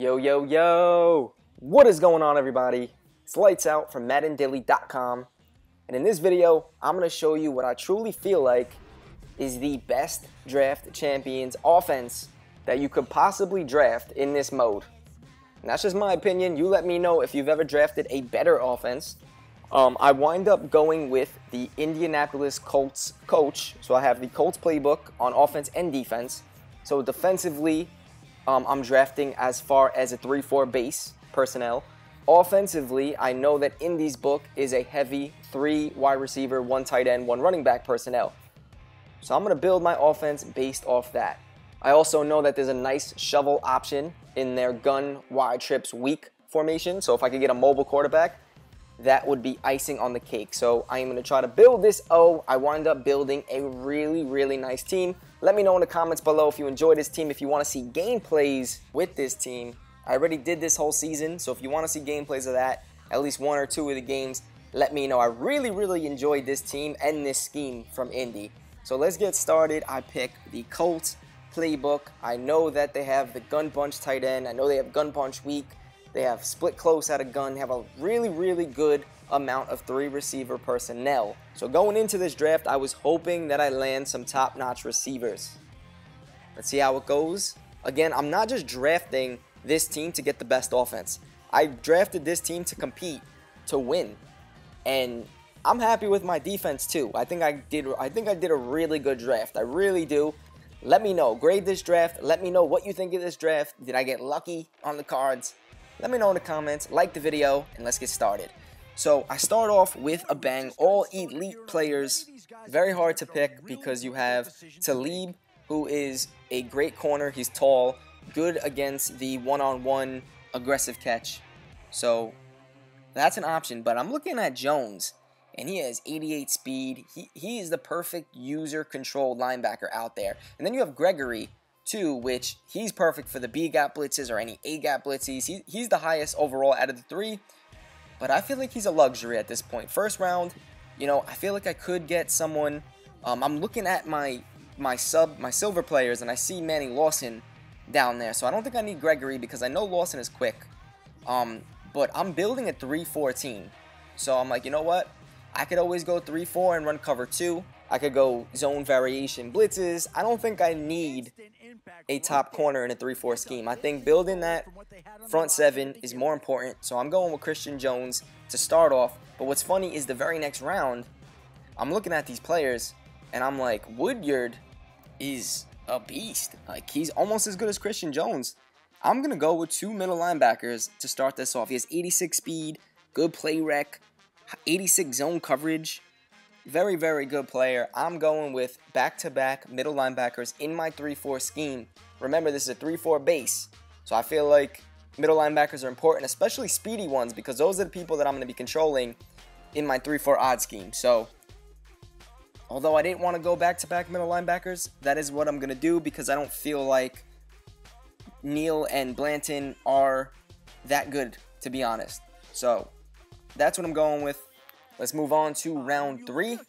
Yo, yo, yo! What is going on, everybody? It's Lights Out from MaddenDaily.com, and in this video, I'm going to show you what I truly feel like is the best draft champions offense that you could possibly draft in this mode. And that's just my opinion. You let me know if you've ever drafted a better offense. I wind up going with the Indianapolis Colts coach, so I have the Colts playbook on offense and defense. So defensively, I'm drafting as far as a 3-4 base personnel. Offensively, I know that Indy's book is a heavy 3 wide receiver, 1 tight end, 1 running back personnel. So I'm going to build my offense based off that. I also know that there's a nice shovel option in their gun wide trips weak formation. So if I could get a mobile quarterback, that would be icing on the cake. So I am going to try to build this I wind up building a really nice team. Let me know in the comments below if you enjoy this team, if you want to see gameplays with this team. I already did this whole season, so if you want to see gameplays of that, at least 1 or 2 of the games, let me know. I really enjoyed this team and this scheme from Indy. So let's get started. I pick the Colts playbook. I know that they have the gun bunch tight end. I know they have gun bunch weak. They have split close out of gun. They have a really good amount of 3 receiver personnel. So going into this draft, I was hoping that I land some top-notch receivers. Let's see how it goes. Again, I'm not just drafting this team to get the best offense. I drafted this team to compete, to win. And I'm happy with my defense too. I think I did a really good draft. I really do. Let me know. Grade this draft. Let me know what you think of this draft. Did I get lucky on the cards? Let me know in the comments, like the video, and let's get started. So I start off with a bang, all elite players. Very hard to pick because you have Talib, who is a great corner. He's tall, good against the one-on-one aggressive catch. So that's an option, but I'm looking at Jones, and he has 88 speed. He is the perfect user-controlled linebacker out there. And then you have Gregory, too, which he's perfect for the B-gap blitzes or any A-gap blitzes. He's the highest overall out of the 3, but I feel like he's a luxury at this point. First round, you know, I feel like I could get someone. I'm looking at my silver players, and I see Manning Lawson down there, so I don't think I need Gregory because I know Lawson is quick. But I'm building a 3-4 so I'm like, you know what? I could always go 3-4 and run cover 2. I could go zone variation blitzes. I don't think I need a top corner in a 3-4 scheme. I think building that front 7 is more important. So I'm going with Christian Jones to start off. But what's funny is the very next round, I'm looking at these players, and I'm like, Woodyard is a beast. Like, he's almost as good as Christian Jones. I'm going to go with 2 middle linebackers to start this off. He has 86 speed, good play rec, 86 zone coverage. Very good player. I'm going with back-to-back middle linebackers in my 3-4 scheme. Remember, this is a 3-4 base, so I feel like middle linebackers are important, especially speedy ones, because those are the people that I'm going to be controlling in my 3-4 odd scheme. So, although I didn't want to go back-to-back middle linebackers, that is what I'm going to do because I don't feel like Neal and Blanton are that good, to be honest. So, that's what I'm going with. Let's move on to round 3.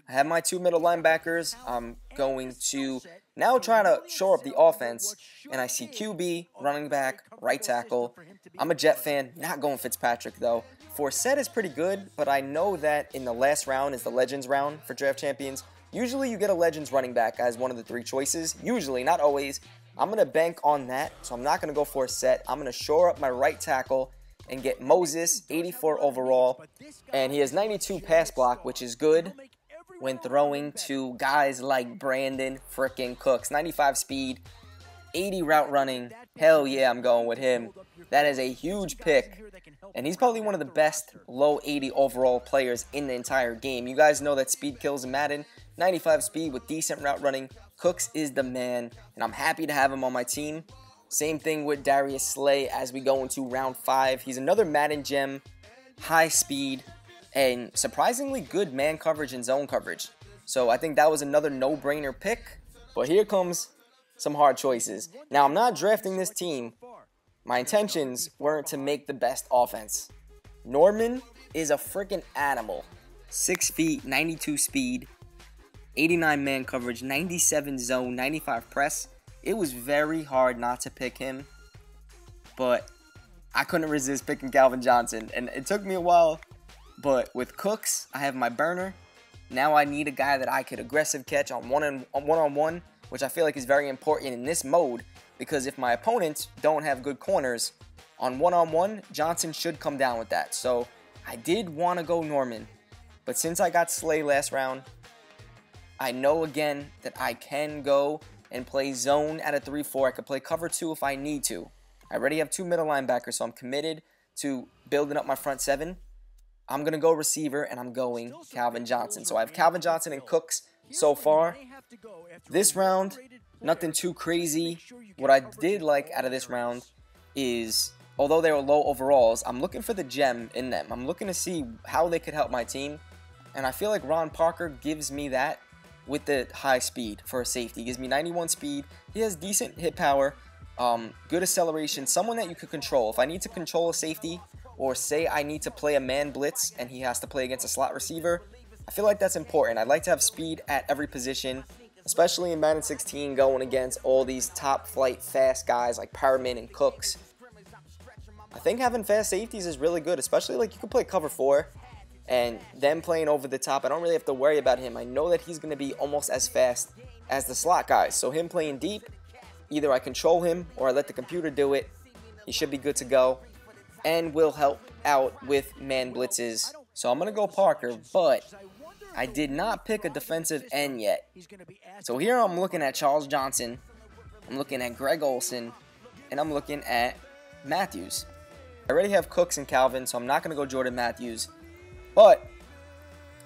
I have my 2 middle linebackers. I'm going to now try to shore up the offense. And I see QB, running back, right tackle. I'm a Jet fan, not going Fitzpatrick though. Forsett is pretty good, but I know that in the last round is the Legends round for draft champions. Usually you get a Legends running back as one of the 3 choices. Usually, not always. I'm going to bank on that, so I'm not going to go Forsett. I'm going to shore up my right tackle and get Moses, 84 overall, and he has 92 pass block, which is good when throwing to guys like Brandon frickin' Cooks. 95 speed, 80 route running. Hell yeah, I'm going with him. That is a huge pick, and he's probably one of the best low 80 overall players in the entire game. You guys know that speed kills in Madden. 95 speed with decent route running. Cooks is the man, and I'm happy to have him on my team. Same thing with Darius Slay as we go into round 5. He's another Madden gem, high speed, and surprisingly good man coverage and zone coverage. So I think that was another no-brainer pick. But here comes some hard choices. Now, I'm not drafting this team. My intentions weren't to make the best offense. Norman is a freaking animal. 6 feet, 92 speed, 89 man coverage, 97 zone, 95 press. It was very hard not to pick him. but I couldn't resist picking Calvin Johnson, and it took me a while, but with Cooks, I have my burner. Now I need a guy that I could aggressive catch on one-on-one, which I feel like is very important in this mode, because if my opponents don't have good corners, on one-on-one, Johnson should come down with that. So I did want to go Norman, but since I got Slay last round, I know again that I can go and play zone at a 3-4. I could play cover 2 if I need to. I already have 2 middle linebackers, so I'm committed to building up my front 7. I'm going to go receiver, and I'm going Calvin Johnson. So I have Calvin Johnson and Cooks so far. This round, nothing too crazy. What I did like out of this round is, although they were low overalls, I'm looking for the gem in them. I'm looking to see how they could help my team. And I feel like Ron Parker gives me that with the high speed for a safety. He gives me 91 speed. He has decent hit power, good acceleration, someone that you could control. If I need to control a safety, or say I need to play a man blitz and he has to play against a slot receiver, I feel like that's important. I'd like to have speed at every position, especially in Madden 16 going against all these top flight fast guys like Perriman and Cooks. I think having fast safeties is really good, especially like you could play cover 4 and them playing over the top. I don't really have to worry about him. I know that he's going to be almost as fast as the slot guys. So him playing deep, either I control him or I let the computer do it. He should be good to go and will help out with man blitzes. So I'm going to go Parker, but I did not pick a defensive end yet. So here I'm looking at Charles Johnson, I'm looking at Greg Olsen, and I'm looking at Matthews. I already have Cooks and Calvin, so I'm not going to go Jordan Matthews. But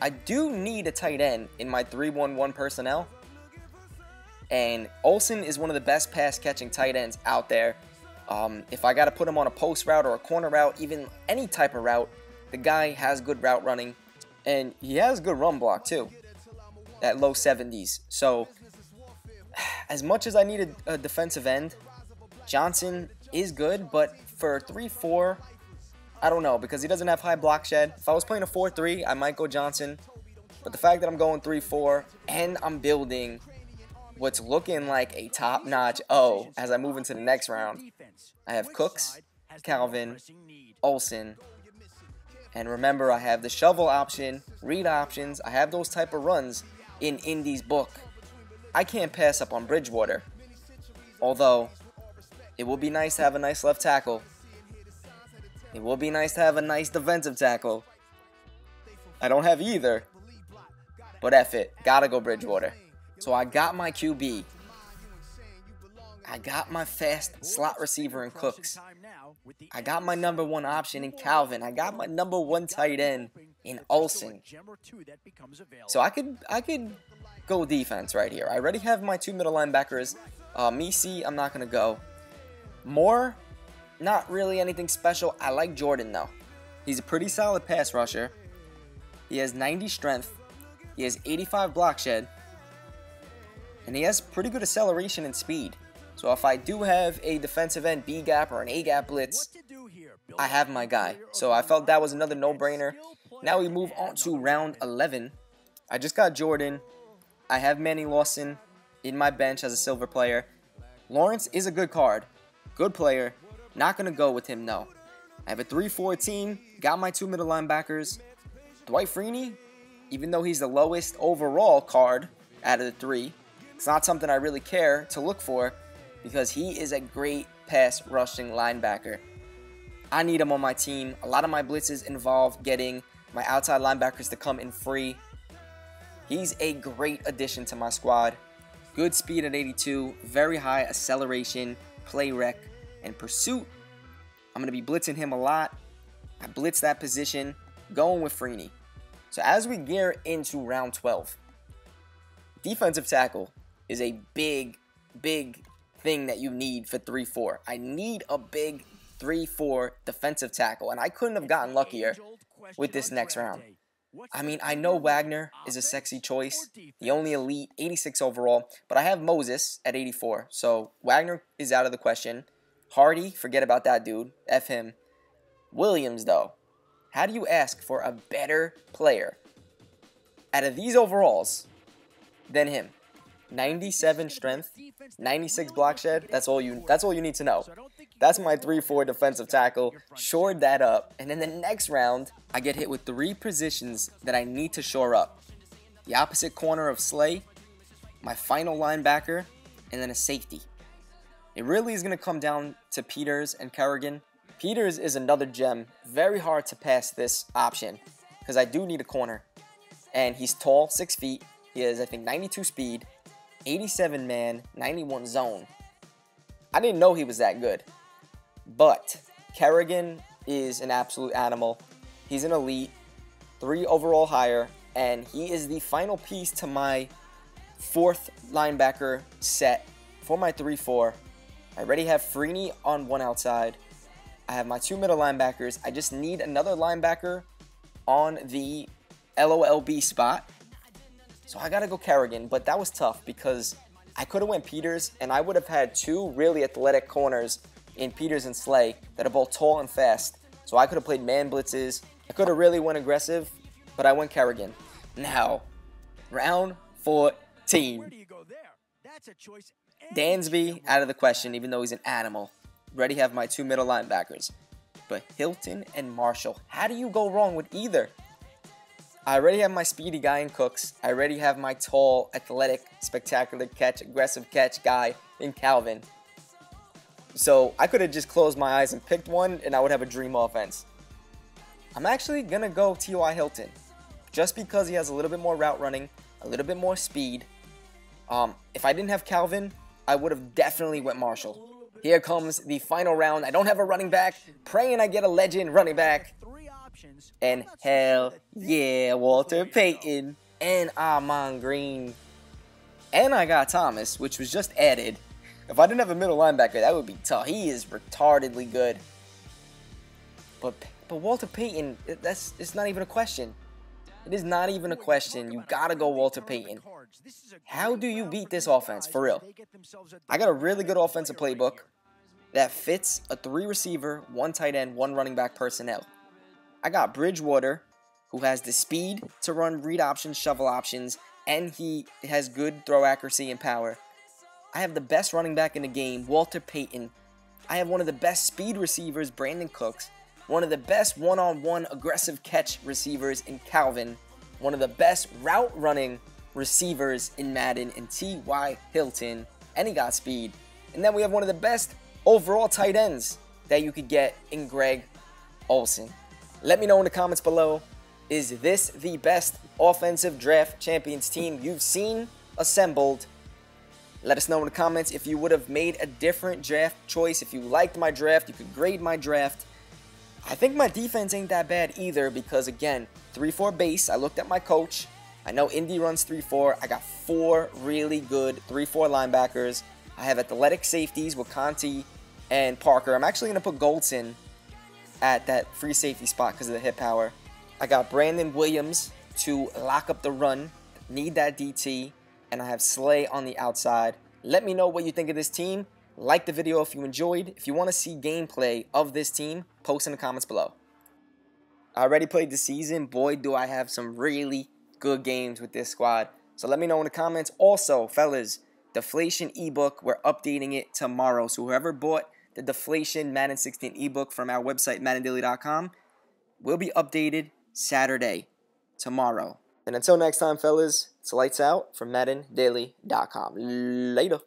I do need a tight end in my 3-1-1 personnel. And Olsen is one of the best pass-catching tight ends out there. If I got to put him on a post route or a corner route, even any type of route, the guy has good route running. And he has good run block, too, at low 70s. So, as much as I need a defensive end, Johnson is good. But for 3-4... I don't know, because he doesn't have high block shed. If I was playing a 4-3, I might go Johnson. But the fact that I'm going 3-4 and I'm building what's looking like a top-notch O as I move into the next round, I have Cooks, Calvin, Olsen, and remember I have the shovel option, read options. I have those type of runs in Indy's book. I can't pass up on Bridgewater, although it would be nice to have a nice left tackle. It will be nice to have a nice defensive tackle. I don't have either. But F it. Gotta go Bridgewater. So I got my QB. I got my fast slot receiver in Cooks. I got my number 1 option in Calvin. I got my number 1 tight end in Olsen. So I could go defense right here. I already have my 2 middle linebackers. Misi, I'm not going to go. Moore, not really anything special. I like Jordan, though. He's a pretty solid pass rusher. He has 90 strength. He has 85 block shed. And he has pretty good acceleration and speed. So if I do have a defensive end B-gap or an A-gap blitz, I have my guy. So I felt that was another no-brainer. Now we move on to round 11. I just got Jordan. I have Manny Lawson in my bench as a silver player. Lawrence is a good card. Good player. Not going to go with him, no. I have a 3-4 team. Got my 2 middle linebackers. Dwight Freeney, even though he's the lowest overall card out of the 3, it's not something I really care to look for because he is a great pass rushing linebacker. I need him on my team. A lot of my blitzes involve getting my outside linebackers to come in free. He's a great addition to my squad. Good speed at 82, very high acceleration, play rec, and pursuit. I'm going to be blitzing him a lot. I blitz that position, going with Freeney. So as we gear into round 12, defensive tackle is a big thing that you need for 3-4. I need a big 3-4 defensive tackle, and I couldn't have gotten luckier with this next round. I mean, I know Wagner is a sexy choice, the only elite, 86 overall, but I have Moses at 84, so Wagner is out of the question. Hardy, forget about that dude, F him. Williams, though, how do you ask for a better player out of these overalls than him? 97 strength, 96 block shed. That's all you need to know. That's my 3-4 defensive tackle. Shored that up, and in the next round, I get hit with 3 positions that I need to shore up. The opposite corner of Slay, my final linebacker, and then a safety. It really is going to come down to Peters and Kerrigan. Peters is another gem. Very hard to pass this option because I do need a corner. And he's tall, 6 feet. He has, I think, 92 speed, 87 man, 91 zone. I didn't know he was that good. But Kerrigan is an absolute animal. He's an elite, 3 overall hire, and he is the final piece to my 4th linebacker set for my 3-4. I already have Freeney on one outside. I have my 2 middle linebackers. I just need another linebacker on the LOLB spot. So I got to go Kerrigan, but that was tough because I could have went Peters, and I would have had 2 really athletic corners in Peters and Slay that are both tall and fast. So I could have played man blitzes. I could have really went aggressive, but I went Kerrigan. Now, round 14. Where do you go there? That's a choice. Dansby out of the question, even though he's an animal. Already have my 2 middle linebackers. But Hilton and Marshall, how do you go wrong with either? I already have my speedy guy in Cooks. I already have my tall, athletic, spectacular catch, aggressive catch guy in Calvin. So I could have just closed my eyes and picked one, and I would have a dream offense. I'm actually going to go T.Y. Hilton. Just because he has a little bit more route running, a little bit more speed. If I didn't have Calvin, I would have definitely went Marshall. Here comes the final round. I don't have a running back. Praying I get a legend running back. And hell yeah, Walter Payton and Amon Green. And I got Thomas, which was just added. If I didn't have a middle linebacker, that would be tough. He is retardedly good. But Walter Payton, it's not even a question. It is not even a question. You gotta go Walter Payton. How do you beat this offense, for real? I got a really good offensive playbook that fits a 3 receiver, 1 tight end, 1 running back personnel. I got Bridgewater, who has the speed to run read options, shovel options, and he has good throw accuracy and power. I have the best running back in the game, Walter Payton. I have one of the best speed receivers, Brandon Cooks. One of the best one-on-one aggressive catch receivers in Calvin. One of the best route running receivers in Madden in T.Y. Hilton. And he got speed. And then we have one of the best overall tight ends that you could get in Greg Olsen. Let me know in the comments below, is this the best offensive draft champions team you've seen assembled? Let us know in the comments if you would have made a different draft choice. If you liked my draft, you could grade my draft. I think my defense ain't that bad either because, again, 3-4 base. I looked at my coach. I know Indy runs 3-4. I got 4 really good 3-4 linebackers. I have athletic safeties with Conti and Parker. I'm actually going to put Goldson at that free safety spot because of the hit power. I got Brandon Williams to lock up the run. Need that DT. And I have Slay on the outside. Let me know what you think of this team. Like the video if you enjoyed. If you want to see gameplay of this team, post in the comments below. I already played the season. Boy, do I have some really good games with this squad. So let me know in the comments. Also, fellas, Deflation ebook, we're updating it tomorrow. So whoever bought the Deflation Madden 16 ebook from our website, MaddenDaily.com, will be updated Saturday, tomorrow. And until next time, fellas, it's lights out from MaddenDaily.com. Later.